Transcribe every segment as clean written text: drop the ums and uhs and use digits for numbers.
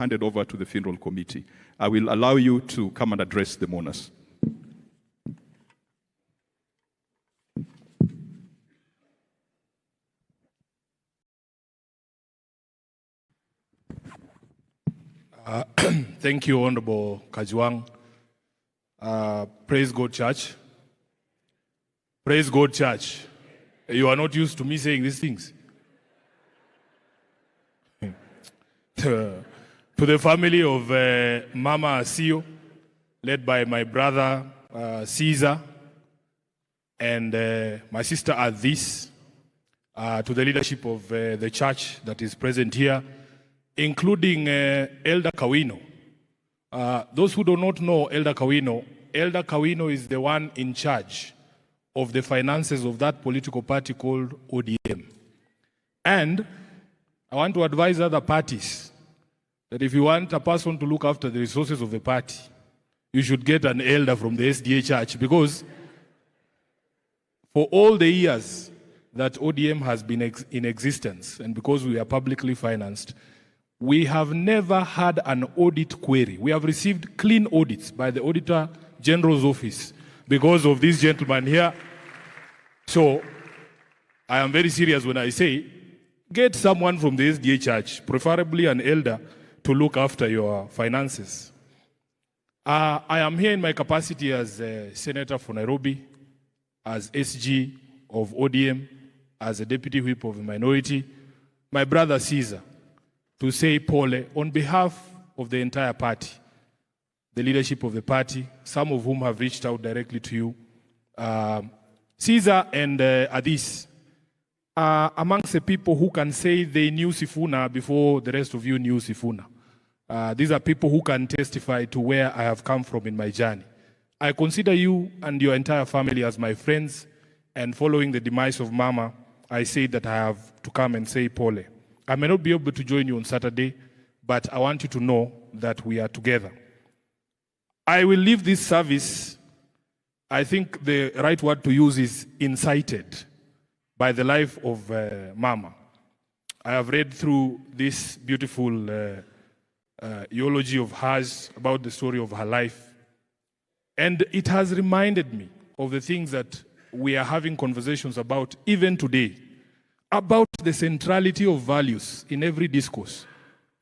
handed over to the funeral committee. I will allow you to come and address the mourners. Thank you, Honorable Kajwang. Praise God, Church. Praise God, Church. You are not used to me saying these things. To the family of Mama Asio, led by my brother Caesar, and my sister Adis, to the leadership of the church that is present here, including Elder Kawino. Those who do not know Elder Kawino is the one in charge of the finances of that political party called ODM. And I want to advise other parties that if you want a person to look after the resources of the party, you should get an elder from the SDA church, because for all the years that ODM has been in existence, and because we are publicly financed, we have never had an audit query. We have received clean audits by the Auditor General's office because of this gentleman here. So I am very serious when I say, get someone from the SDA church, preferably an elder, to look after your finances. I am here in my capacity as a senator for Nairobi, as SG of ODM, as a deputy whip of the minority, my brother Caesar, to say pole on behalf of the entire party, the leadership of the party, some of whom have reached out directly to you. Caesar and Adis are amongst the people who can say they knew Sifuna before the rest of you knew Sifuna. These are people who can testify to where I have come from in my journey. I consider you and your entire family as my friends, and following the demise of Mama, I say that I have to come and say pole. I may not be able to join you on Saturday, but I want you to know that we are together. I will leave this service, I think the right word to use is incited, by the life of Mama. I have read through this beautiful eulogy of hers about the story of her life, and it has reminded me of the things that we are having conversations about even today, about the centrality of values in every discourse,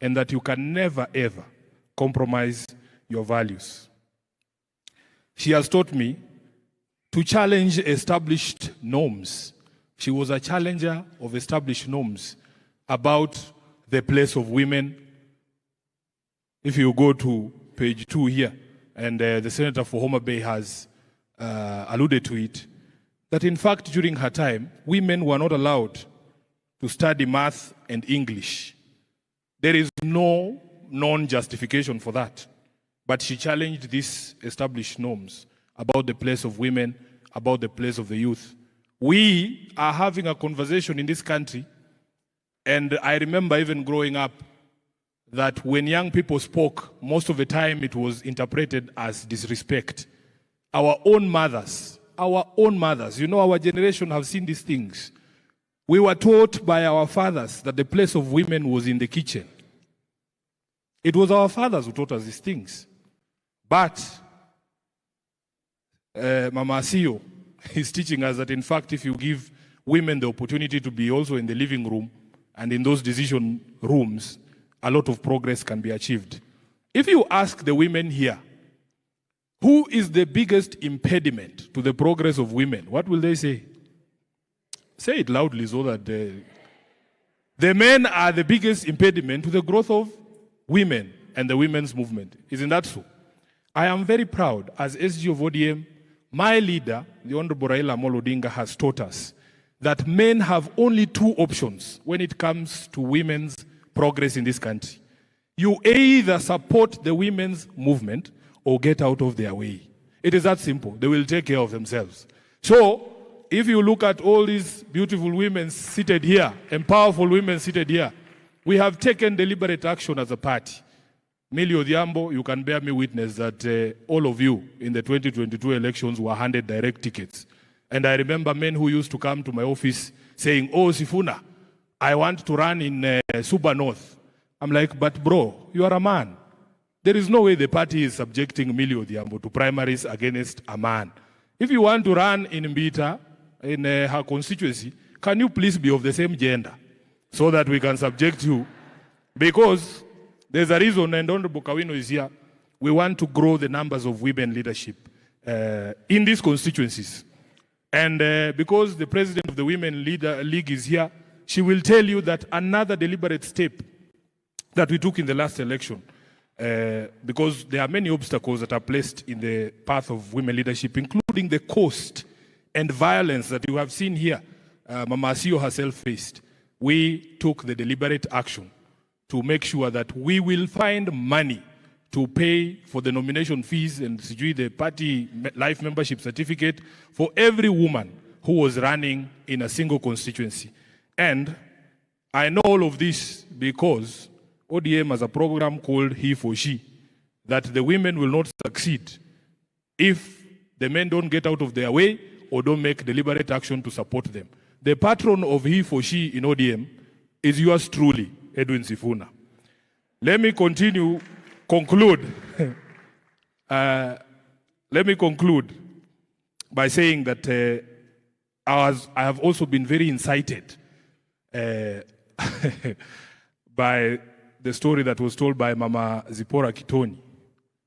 and that you can never ever compromise your values. She has taught me to challenge established norms. She was a challenger of established norms about the place of women. If you go to page 2 here, and the Senator for Homa Bay has alluded to it, that in fact during her time, women were not allowed to study math and English. There is no non-justification for that. But she challenged these established norms about the place of women, about the place of the youth. We are having a conversation in this country, and I remember even growing up that when young people spoke, most of the time it was interpreted as disrespect. Our own mothers, you know, our generation have seen these things. We were taught by our fathers that the place of women was in the kitchen. It was our fathers who taught us these things. But Mama Asio is teaching us that in fact if you give women the opportunity to be also in the living room and in those decision rooms, a lot of progress can be achieved. If you ask the women here, who is the biggest impediment to the progress of women, what will they say? Say it loudly so that the men are the biggest impediment to the growth of women and the women's movement. Isn't that so? I am very proud as SG of ODM, my leader, the Honorable Raila has taught us that men have only 2 options when it comes to women's progress in this country. You either support the women's movement or get out of their way. It is that simple. They will take care of themselves. So, if you look at all these beautiful women seated here, and powerful women seated here, we have taken deliberate action as a party. Millie Odhiambo, you can bear me witness that all of you in the 2022 elections were handed direct tickets. And I remember men who used to come to my office saying, oh, Sifuna, I want to run in Suba North. I'm like, but bro, you are a man. There is no way the party is subjecting Millie Odhiambo to primaries against a man. If you want to run in Mbita, in her constituency, can you please be of the same gender so that we can subject you? Because there's a reason, and Honorable Kawino is here, we want to grow the numbers of women leadership in these constituencies. And because the president of the Women League is here, she will tell you that another deliberate step that we took in the last election, because there are many obstacles that are placed in the path of women leadership, including the cost and violence that you have seen here, Mama Asio herself faced. We took the deliberate action to make sure that we will find money to pay for the nomination fees and the party life membership certificate for every woman who was running in a single constituency. And I know all of this because ODM has a program called He for She, that the women will not succeed if the men don't get out of their way or don't make deliberate action to support them. The patron of He for She in ODM is yours truly, Edwin Sifuna. Let me conclude by saying that I have also been very incited by the story that was told by Mama Zipporah Kitoni.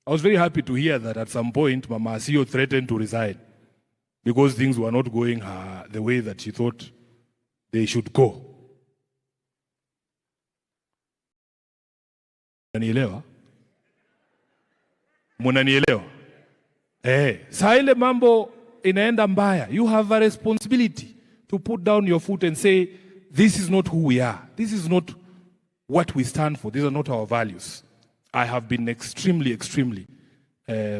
I was very happy to hear that at some point Mama Asio threatened to resign because things were not going the way that she thought they should go. Munanielewa? Munanielewa? Saa ile mambo inaenda mbaya. You have a responsibility to put down your foot and say, this is not who we are. This is not what we stand for. These are not our values. I have been extremely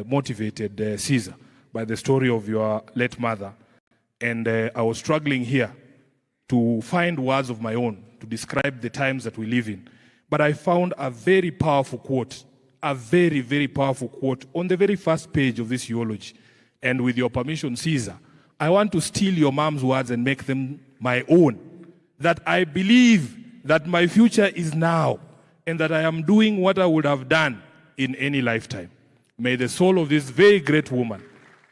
motivated, Caesar, by the story of your late mother. And I was struggling here to find words of my own to describe the times that we live in. But I found a very powerful quote, a very powerful quote on the very first page of this eulogy. And with your permission, Caesar, I want to steal your mom's words and make them my own. That I believe that my future is now and that I am doing what I would have done in any lifetime. May the soul of this very great woman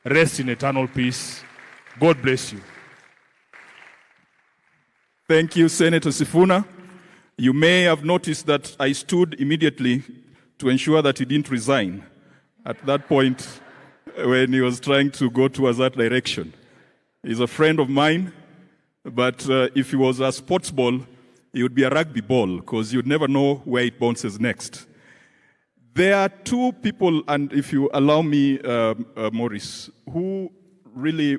rest in eternal peace. God bless you. Thank you, Senator Sifuna. You may have noticed that I stood immediately to ensure that he didn't resign at that point when he was trying to go towards that direction. He's a friend of mine, but if he was a sports ball, it would be a rugby ball because you'd never know where it bounces next. There are two people, and if you allow me, Maurice, who really